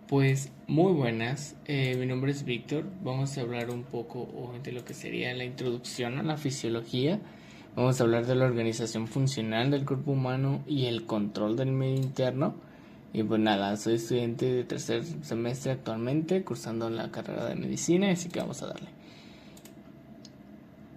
Pues muy buenas, mi nombre es Víctor. Vamos a hablar un poco de lo que sería la introducción a la fisiología. Vamos a hablar de la organización funcional del cuerpo humano y el control del medio interno. Y pues nada, soy estudiante de tercer semestre actualmente, cursando la carrera de medicina, así que vamos a darle.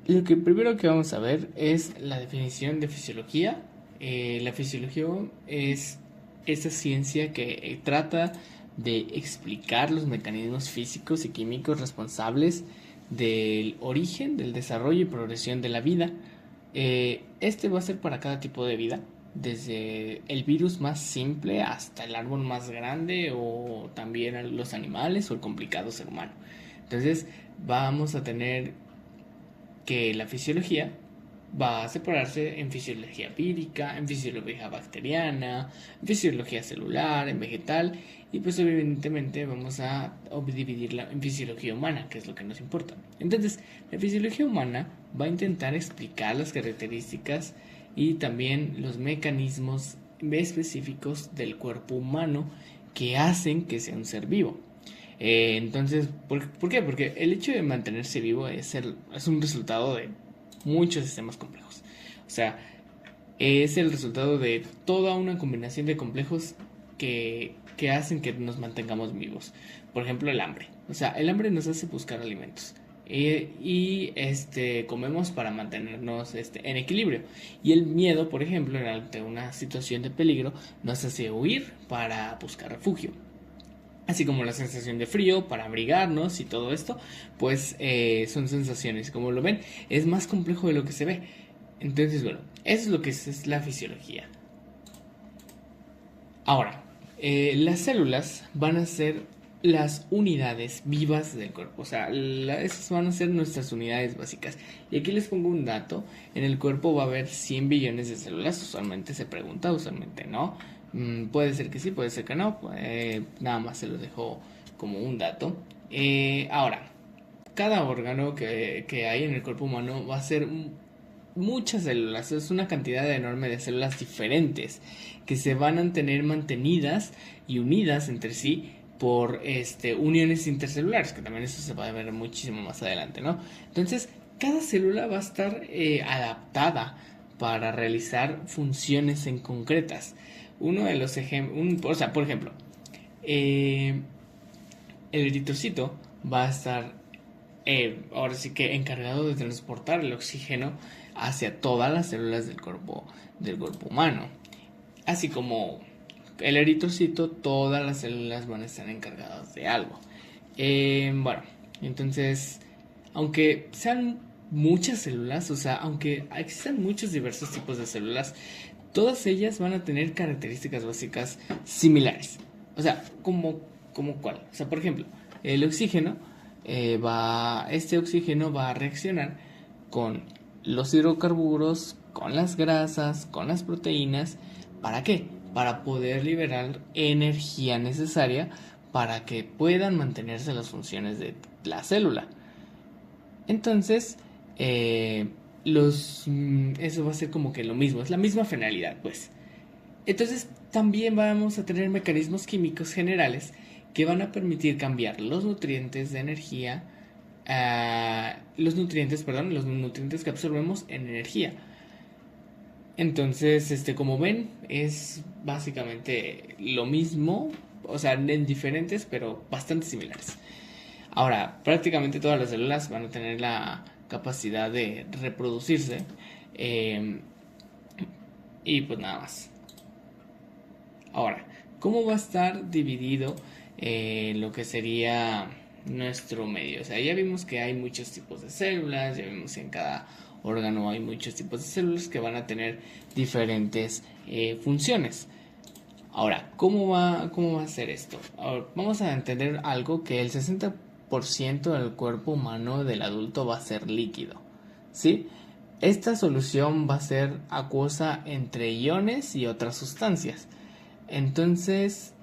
Lo que primero que vamos a ver es la definición de fisiología. La fisiología es esa ciencia que trata de explicar los mecanismos físicos y químicos responsables del origen, del desarrollo y progresión de la vida. Este va a ser para cada tipo de vida, desde el virus más simple hasta el árbol más grande o también los animales o el complicado ser humano. Entonces vamos a tener que la fisiología va a separarse en fisiología vírica, en fisiología bacteriana, en fisiología celular, en vegetal y pues evidentemente vamos a dividirla en fisiología humana, que es lo que nos importa. Entonces, la fisiología humana va a intentar explicar las características y también los mecanismos específicos del cuerpo humano que hacen que sea un ser vivo. Entonces, ¿por qué? Porque el hecho de mantenerse vivo es un resultado de muchos sistemas complejos. O sea, es el resultado de toda una combinación de complejos que hacen que nos mantengamos vivos. Por ejemplo, el hambre. O sea, el hambre nos hace buscar alimentos. Comemos para mantenernos en equilibrio. Y el miedo, por ejemplo, ante una situación de peligro, nos hace huir para buscar refugio, así como la sensación de frío para abrigarnos y todo esto, pues son sensaciones. Como lo ven, es más complejo de lo que se ve. Entonces, bueno, eso es lo que es la fisiología. Ahora, las células van a ser las unidades vivas del cuerpo. O sea, esas van a ser nuestras unidades básicas. Y aquí les pongo un dato. En el cuerpo va a haber 100 billones de células. Usualmente se pregunta, usualmente no. Puede ser que sí, puede ser que no. Nada más se los dejo como un dato. Ahora, cada órgano que hay en el cuerpo humano va a ser muchas células, es una cantidad enorme de células diferentes que se van a tener mantenidas y unidas entre sí por uniones intercelulares, que también eso se va a ver muchísimo más adelante, ¿no? Entonces, cada célula va a estar adaptada para realizar funciones en concretas. Uno de los ejemplos, o sea, por ejemplo, el eritrocito va a estar ahora sí que encargado de transportar el oxígeno hacia todas las células del cuerpo humano. Así como el eritrocito, todas las células van a estar encargadas de algo. Bueno, entonces, aunque sean muchas células, o sea, aunque existan muchos diversos tipos de células, todas ellas van a tener características básicas similares. O sea, como cuál. O sea, por ejemplo, el oxígeno este oxígeno va a reaccionar con los hidrocarburos, con las grasas, con las proteínas. ¿Para qué? Para poder liberar energía necesaria para que puedan mantenerse las funciones de la célula. Entonces, eso va a ser como que lo mismo, es la misma finalidad, pues. Entonces, también vamos a tener mecanismos químicos generales que van a permitir cambiar los nutrientes de energía, los nutrientes que absorbemos en energía. Entonces, como ven, es básicamente lo mismo, o sea, en diferentes, pero bastante similares. Ahora, prácticamente todas las células van a tener la capacidad de reproducirse, eh, y pues nada más. Ahora, ¿cómo va a estar dividido lo que sería nuestro medio? O sea, ya vimos que hay muchos tipos de células, ya vimos que en cada órgano hay muchos tipos de células que van a tener diferentes funciones. Ahora, ¿cómo va a ser esto? Ahora, vamos a entender algo, que el 60% del cuerpo humano del adulto va a ser líquido, ¿sí? Esta solución va a ser acuosa entre iones y otras sustancias. Entonces,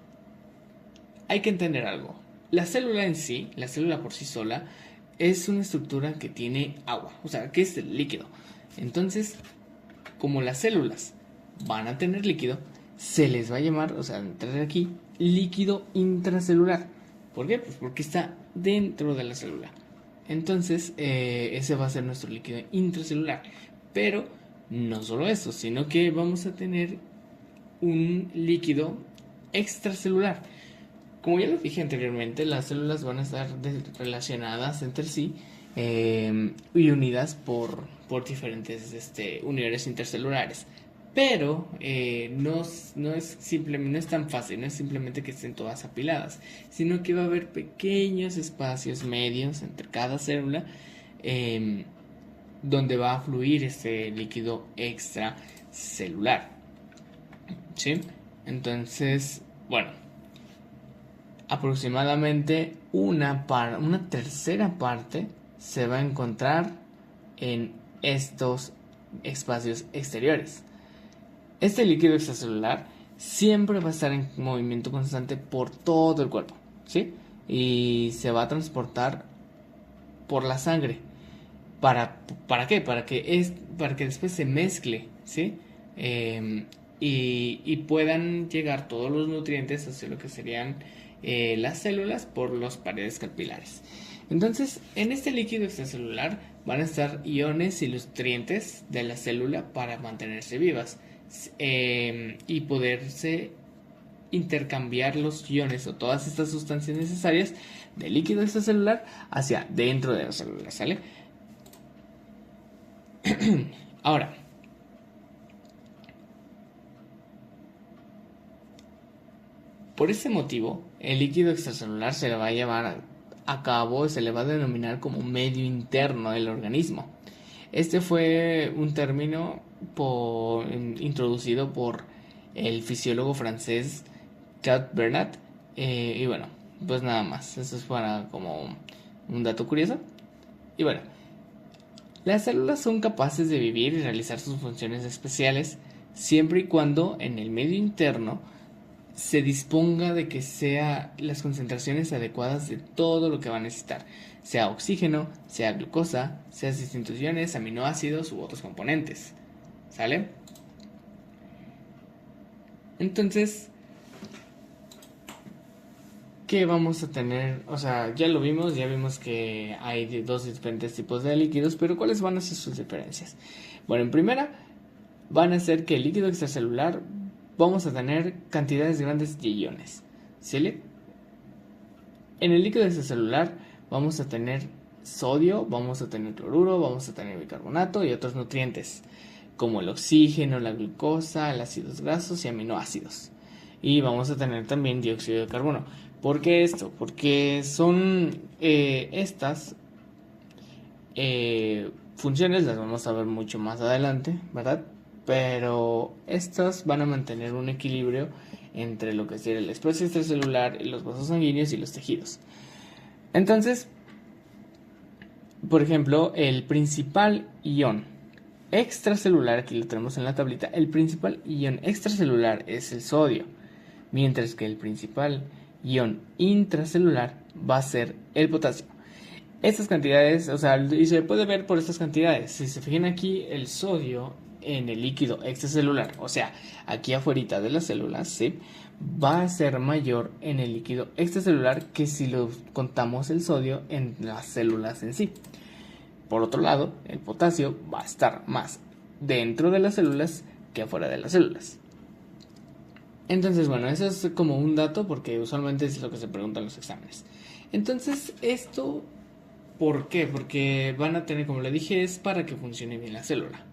hay que entender algo. La célula en sí, la célula por sí sola, es una estructura que tiene agua, o sea, que es líquido. Entonces, como las células van a tener líquido, se les va a llamar, o sea, entrar aquí, líquido intracelular. ¿Por qué? Pues porque está dentro de la célula. Entonces, ese va a ser nuestro líquido intracelular. Pero no solo eso, sino que vamos a tener un líquido extracelular. Como ya lo dije anteriormente, las células van a estar relacionadas entre sí y unidas por diferentes uniones intercelulares. Pero no es tan fácil, no es simplemente que estén todas apiladas, sino que va a haber pequeños espacios medios entre cada célula donde va a fluir este líquido extracelular. ¿Sí? Entonces, bueno, aproximadamente una tercera parte se va a encontrar en estos espacios exteriores. Este líquido extracelular siempre va a estar en movimiento constante por todo el cuerpo, ¿sí? Y se va a transportar por la sangre. ¿Para qué? Para que después se mezcle, ¿sí? Y puedan llegar todos los nutrientes hacia lo que serían las células por las paredes capilares. Entonces, en este líquido extracelular van a estar iones y nutrientes de la célula para mantenerse vivas y poderse intercambiar los iones o todas estas sustancias necesarias del líquido extracelular hacia dentro de la célula, ¿sale? Ahora, por este motivo, el líquido extracelular se le va a llevar a cabo, se le va a denominar como medio interno del organismo. Este fue un término introducido por el fisiólogo francés Claude Bernard. Y bueno, pues nada más, eso es para como un dato curioso. Y bueno, las células son capaces de vivir y realizar sus funciones especiales siempre y cuando en el medio interno se disponga de que sean las concentraciones adecuadas de todo lo que va a necesitar, sea oxígeno, sea glucosa, sea distintos iones, aminoácidos u otros componentes. ¿Sale? Entonces, ¿qué vamos a tener? O sea, ya vimos que hay dos diferentes tipos de líquidos, pero ¿cuáles van a ser sus diferencias? Bueno, en primera, van a ser que el líquido extracelular vamos a tener cantidades grandes de iones, ¿sí? En el líquido extracelular vamos a tener sodio, vamos a tener cloruro, vamos a tener bicarbonato y otros nutrientes, como el oxígeno, la glucosa, los ácidos grasos y aminoácidos. Y vamos a tener también dióxido de carbono. ¿Por qué esto? Porque son estas funciones, las vamos a ver mucho más adelante, ¿verdad? Pero estas van a mantener un equilibrio entre lo que sería el espacio extracelular, los vasos sanguíneos y los tejidos. Entonces, por ejemplo, el principal ion extracelular, aquí lo tenemos en la tablita, el principal ion extracelular es el sodio, mientras que el principal ion intracelular va a ser el potasio. Estas cantidades, o sea, y se puede ver por estas cantidades. Si se fijan aquí, el sodio en el líquido extracelular, o sea, aquí afuera de las células, ¿sí?, va a ser mayor en el líquido extracelular que si lo contamos el sodio en las células en sí. Por otro lado, el potasio va a estar más dentro de las células que afuera de las células. Entonces, bueno, eso es como un dato porque usualmente es lo que se pregunta en los exámenes. Entonces, esto, ¿por qué? Porque van a tener, como le dije, es para que funcione bien la célula.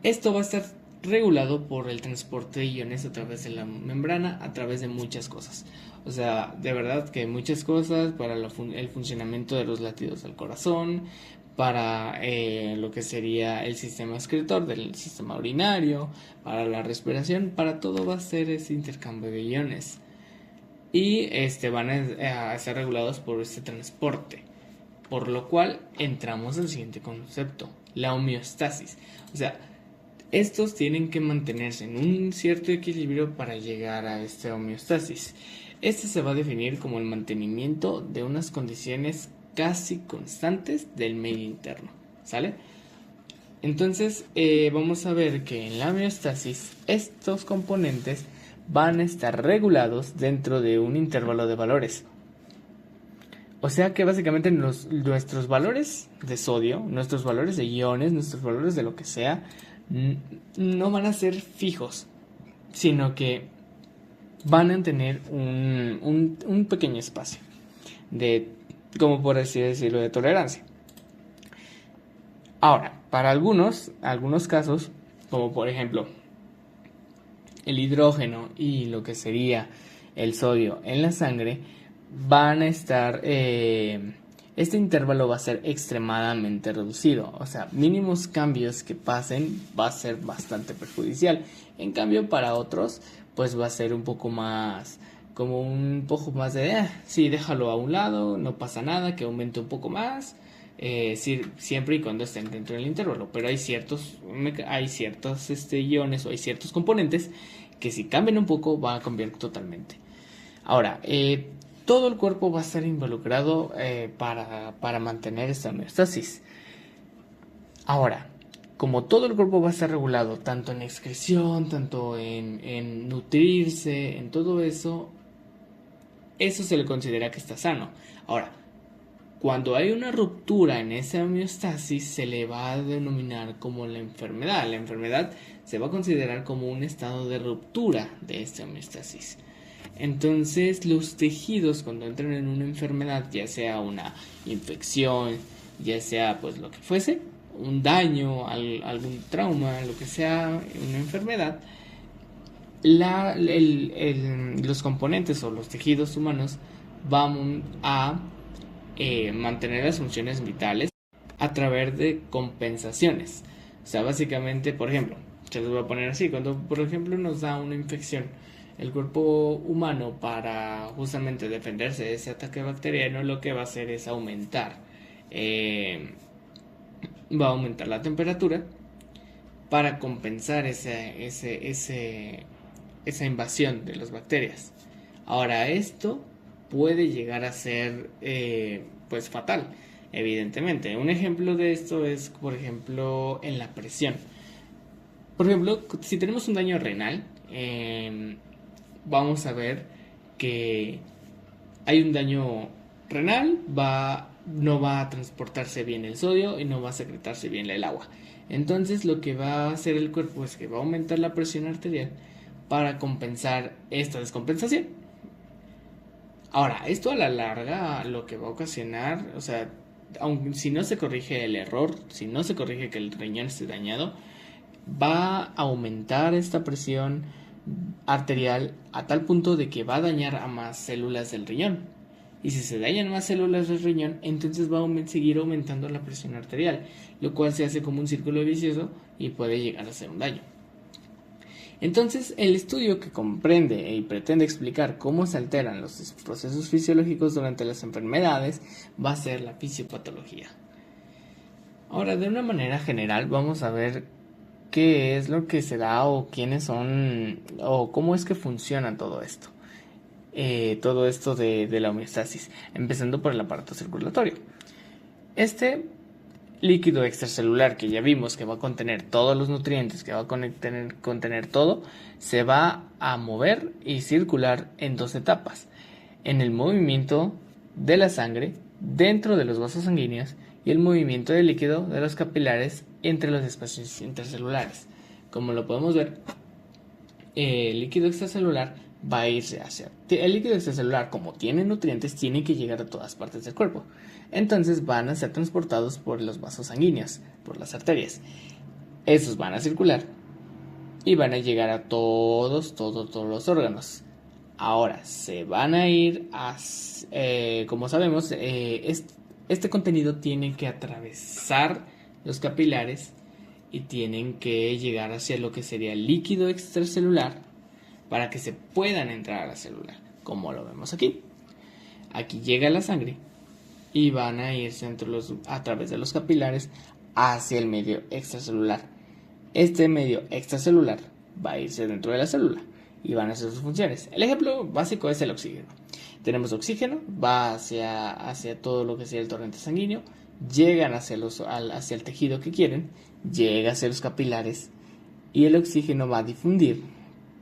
Esto va a estar regulado por el transporte de iones a través de la membrana, a través de muchas cosas. O sea, de verdad que muchas cosas para el funcionamiento de los latidos del corazón, para lo que sería el sistema excretor del sistema urinario, para la respiración, para todo va a ser ese intercambio de iones. Y van a ser regulados por este transporte. Por lo cual entramos al siguiente concepto, la homeostasis. O sea, estos tienen que mantenerse en un cierto equilibrio para llegar a esta homeostasis. Este se va a definir como el mantenimiento de unas condiciones casi constantes del medio interno, ¿sale? Entonces vamos a ver que en la homeostasis estos componentes van a estar regulados dentro de un intervalo de valores. O sea que básicamente nuestros valores de sodio, nuestros valores de iones, nuestros valores de lo que sea, no van a ser fijos, sino que van a tener un pequeño espacio de, como por así decirlo, de tolerancia. Ahora, para algunos casos, como por ejemplo el hidrógeno y lo que sería el sodio en la sangre, van a estar, este intervalo va a ser extremadamente reducido, o sea, mínimos cambios que pasen va a ser bastante perjudicial. En cambio, para otros, pues va a ser un poco más, como un poco más de, sí, déjalo a un lado, no pasa nada, que aumente un poco más, siempre y cuando estén dentro del intervalo. Pero hay ciertos iones o hay ciertos componentes que si cambian un poco van a cambiar totalmente. Ahora, todo el cuerpo va a estar involucrado para mantener esta homeostasis. Ahora, como todo el cuerpo va a estar regulado, tanto en excreción, tanto en nutrirse, en todo eso, eso se le considera que está sano. Ahora, cuando hay una ruptura en esa homeostasis, se le va a denominar como la enfermedad. La enfermedad se va a considerar como un estado de ruptura de esta homeostasis. Entonces, los tejidos cuando entran en una enfermedad, ya sea una infección, ya sea pues lo que fuese, un daño, algún trauma, lo que sea, una enfermedad, los componentes o los tejidos humanos van a mantener las funciones vitales a través de compensaciones. O sea, básicamente, por ejemplo, se los voy a poner así, cuando por ejemplo nos da una infección, el cuerpo humano, para justamente defenderse de ese ataque bacteriano, lo que va a hacer es aumentar la temperatura para compensar esa invasión de las bacterias. Ahora, esto puede llegar a ser pues fatal, evidentemente. Un ejemplo de esto es, por ejemplo, en la presión. Por ejemplo, si tenemos un daño renal, vamos a ver que hay un daño renal, no va a transportarse bien el sodio y no va a secretarse bien el agua. Entonces lo que va a hacer el cuerpo es que va a aumentar la presión arterial para compensar esta descompensación. Ahora, esto a la larga lo que va a ocasionar, o sea, aun si no se corrige el error, si no se corrige que el riñón esté dañado, va a aumentar esta presión arterial a tal punto de que va a dañar a más células del riñón. Y si se dañan más células del riñón, entonces va a seguir aumentando la presión arterial, lo cual se hace como un círculo vicioso y puede llegar a ser un daño. Entonces, el estudio que comprende y pretende explicar cómo se alteran los procesos fisiológicos durante las enfermedades va a ser la fisiopatología. Ahora, de una manera general, vamos a ver qué es lo que se da o quiénes son o cómo es que funciona todo esto. Todo esto de la homeostasis, empezando por el aparato circulatorio. Este líquido extracelular que ya vimos que va a contener todos los nutrientes, que va a contener todo, se va a mover y circular en dos etapas: en el movimiento de la sangre dentro de los vasos sanguíneos y el movimiento del líquido de los capilares entre los espacios intercelulares. Como lo podemos ver, el líquido extracelular va a irse hacia... El líquido extracelular, como tiene nutrientes, tiene que llegar a todas partes del cuerpo. Entonces van a ser transportados por los vasos sanguíneos, por las arterias. Esos van a circular y van a llegar a todos los órganos. Ahora, se van a ir a... como sabemos, este contenido tiene que atravesar los capilares y tienen que llegar hacia lo que sería el líquido extracelular para que se puedan entrar a la célula, como lo vemos aquí. Aquí llega la sangre y van a irse a través de los capilares hacia el medio extracelular. Este medio extracelular va a irse dentro de la célula y van a hacer sus funciones. El ejemplo básico es el oxígeno. Tenemos oxígeno, va hacia todo lo que sea el torrente sanguíneo, llegan hacia el tejido que quieren, llega hacia los capilares y el oxígeno va a difundir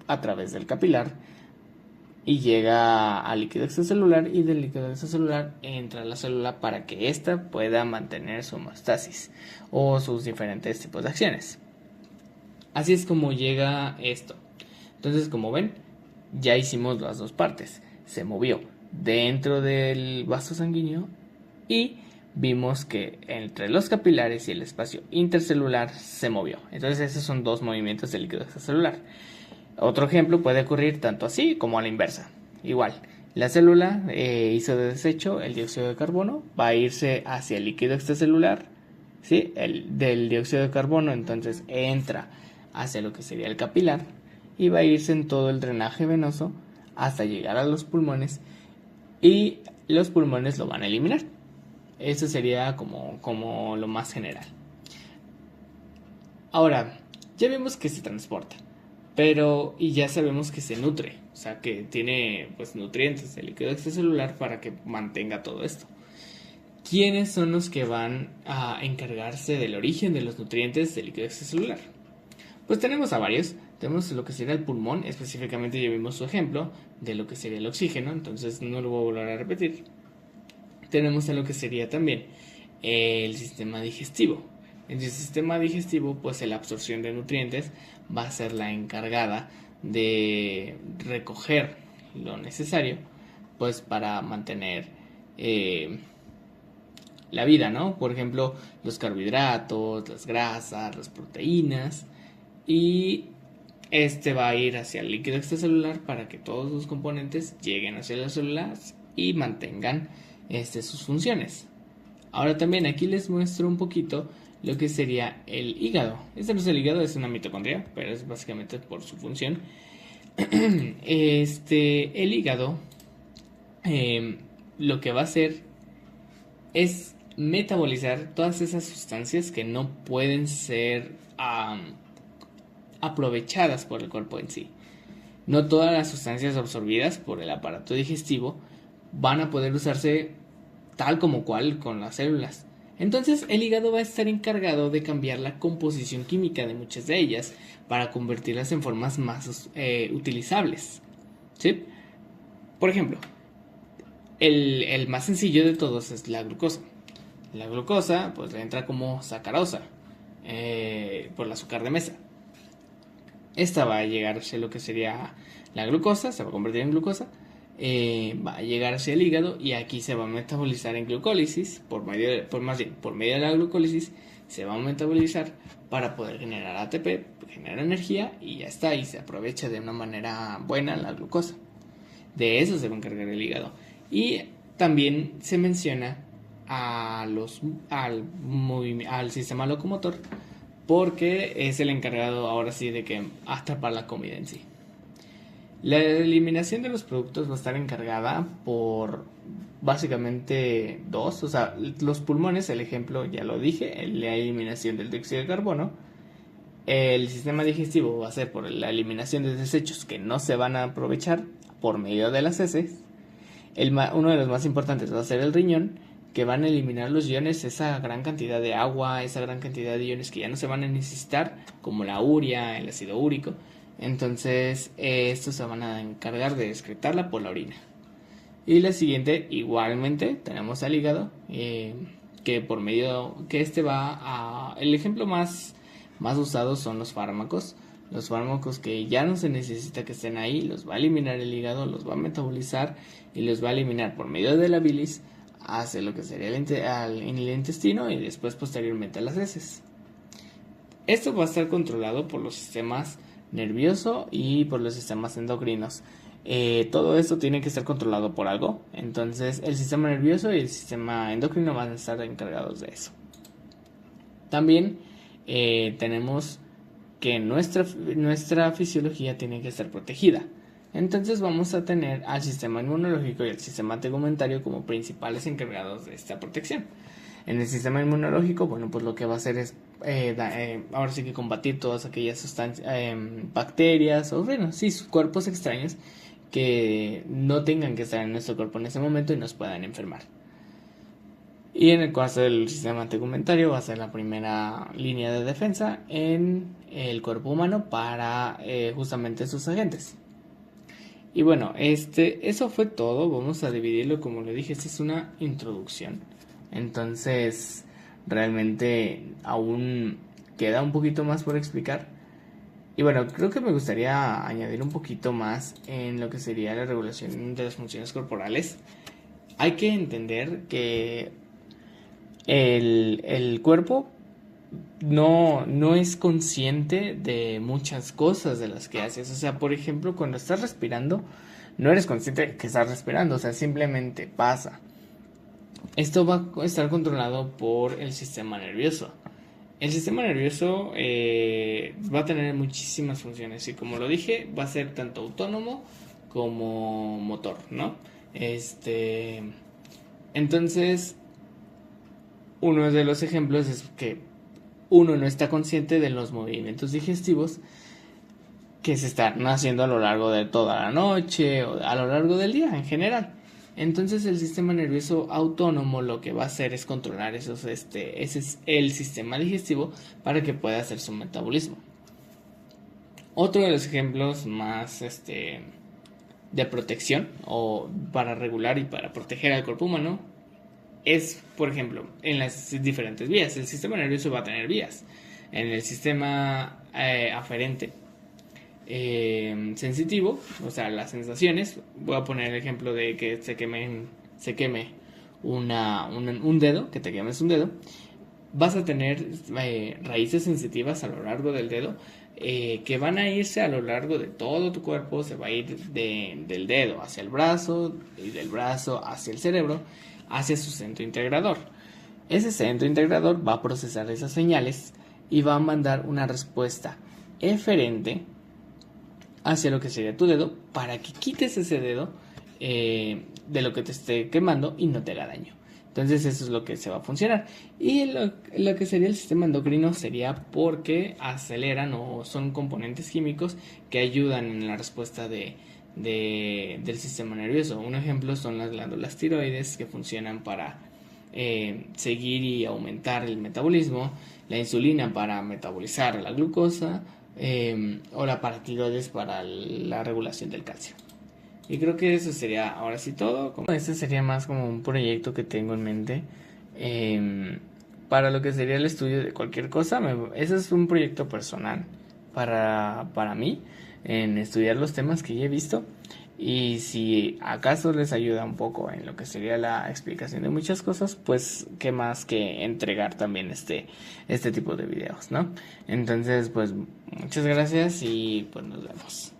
a través del capilar y llega al líquido extracelular, y del líquido extracelular entra a la célula para que ésta pueda mantener su homeostasis o sus diferentes tipos de acciones. Así es como llega esto. Entonces, como ven, ya hicimos las dos partes. Se movió dentro del vaso sanguíneo y vimos que entre los capilares y el espacio intercelular se movió. Entonces esos son dos movimientos del líquido extracelular. Otro ejemplo puede ocurrir tanto así como a la inversa. Igual, la célula hizo de desecho el dióxido de carbono, va a irse hacia el líquido extracelular, ¿sí? Del dióxido de carbono entonces entra hacia lo que sería el capilar y va a irse en todo el drenaje venoso hasta llegar a los pulmones, y los pulmones lo van a eliminar. Eso sería como lo más general. Ahora, ya vimos que se transporta, y ya sabemos que se nutre, o sea que tiene pues nutrientes del líquido extracelular para que mantenga todo esto. ¿Quiénes son los que van a encargarse del origen de los nutrientes del líquido extracelular? Pues tenemos a varios. Tenemos lo que sería el pulmón, específicamente ya vimos su ejemplo de lo que sería el oxígeno, entonces no lo voy a volver a repetir. Tenemos a lo que sería también el sistema digestivo. En el sistema digestivo, pues la absorción de nutrientes va a ser la encargada de recoger lo necesario, pues para mantener la vida, ¿no? Por ejemplo, los carbohidratos, las grasas, las proteínas, y este va a ir hacia el líquido extracelular para que todos los componentes lleguen hacia las células y mantengan sus funciones. Ahora también aquí les muestro un poquito lo que sería el hígado. Este no es el hígado, es una mitocondria, pero es básicamente por su función. El hígado lo que va a hacer es metabolizar todas esas sustancias que no pueden ser aprovechadas por el cuerpo en sí. No todas las sustancias absorbidas por el aparato digestivo van a poder usarse tal como cual con las células. Entonces el hígado va a estar encargado de cambiar la composición química de muchas de ellas para convertirlas en formas más utilizables, ¿sí? Por ejemplo, el más sencillo de todos es la glucosa. La glucosa pues entra como sacarosa por el azúcar de mesa. Esta va a llegar hacia lo que sería la glucosa, se va a convertir en glucosa, va a llegar hacia el hígado y aquí se va a metabolizar en glucólisis, por medio de la glucólisis se va a metabolizar para poder generar ATP, generar energía y ya está, y se aprovecha de una manera buena la glucosa. De eso se va a encargar el hígado. Y también se menciona al sistema locomotor, porque es el encargado ahora sí de que atrapar la comida en sí. La eliminación de los productos va a estar encargada por básicamente dos, o sea, los pulmones, el ejemplo ya lo dije, la eliminación del dióxido de carbono. El sistema digestivo va a ser por la eliminación de desechos que no se van a aprovechar por medio de las heces. Uno de los más importantes va a ser el riñón, que van a eliminar los iones, esa gran cantidad de agua, esa gran cantidad de iones que ya no se van a necesitar, como la urea, el ácido úrico. Entonces estos se van a encargar de excretarla por la orina. Y la siguiente, igualmente, tenemos al hígado, que por medio, que el ejemplo más usado son los fármacos. Los fármacos que ya no se necesita que estén ahí, los va a eliminar el hígado, los va a metabolizar y los va a eliminar por medio de la bilis hacia lo que sería en el intestino y después posteriormente a las heces. Esto va a estar controlado por los sistemas nervioso y por los sistemas endocrinos. Todo esto tiene que estar controlado por algo. Entonces el sistema nervioso y el sistema endocrino van a estar encargados de eso. También tenemos que nuestra fisiología tiene que estar protegida. Entonces vamos a tener al sistema inmunológico y al sistema tegumentario como principales encargados de esta protección. En el sistema inmunológico, bueno, pues lo que va a hacer es ahora sí que combatir todas aquellas sustancias, bacterias o bueno, sí, cuerpos extraños que no tengan que estar en nuestro cuerpo en ese momento y nos puedan enfermar. Y en el caso del sistema tegumentario va a ser la primera línea de defensa en el cuerpo humano para justamente sus agentes. Y bueno, eso fue todo. Vamos a dividirlo, como le dije, esta es una introducción. Entonces, realmente aún queda un poquito más por explicar. Y bueno, creo que me gustaría añadir un poquito más en lo que sería la regulación de las funciones corporales. Hay que entender que el cuerpo no es consciente de muchas cosas de las que haces. O sea, por ejemplo, cuando estás respirando, no eres consciente de que estás respirando. O sea, simplemente pasa. Esto va a estar controlado por el sistema nervioso. El sistema nervioso va a tener muchísimas funciones y, como lo dije, va a ser tanto autónomo como motor, ¿no? Entonces, uno de los ejemplos es que uno no está consciente de los movimientos digestivos que se están haciendo a lo largo de toda la noche o a lo largo del día en general. Entonces el sistema nervioso autónomo lo que va a hacer es controlar ese es el sistema digestivo para que pueda hacer su metabolismo. Otro de los ejemplos más de protección o para regular y para proteger al cuerpo humano es, por ejemplo, en las diferentes vías. El sistema nervioso va a tener vías. En el sistema aferente sensitivo, o sea, las sensaciones. Voy a poner el ejemplo de que se queme un dedo, que te quemes un dedo. Vas a tener raíces sensitivas a lo largo del dedo que van a irse a lo largo de todo tu cuerpo. Se va a ir del dedo hacia el brazo y del brazo hacia el cerebro, hacia su centro integrador. Ese centro integrador va a procesar esas señales y va a mandar una respuesta eferente hacia lo que sería tu dedo para que quites ese dedo de lo que te esté quemando y no te haga daño. Entonces eso es lo que se va a funcionar. Y lo que sería el sistema endocrino sería porque aceleran o son componentes químicos que ayudan en la respuesta del sistema nervioso. Un ejemplo son las glándulas tiroides, que funcionan para seguir y aumentar el metabolismo, la insulina para metabolizar la glucosa, o la paratiroides para la regulación del calcio. Y creo que eso sería ahora sí todo. Este sería más como un proyecto que tengo en mente para lo que sería el estudio de cualquier cosa. Ese es un proyecto personal para mí, en estudiar los temas que ya he visto. Y si acaso les ayuda un poco en lo que sería la explicación de muchas cosas, pues qué más que entregar también este tipo de videos, ¿no? Entonces, pues muchas gracias y pues nos vemos.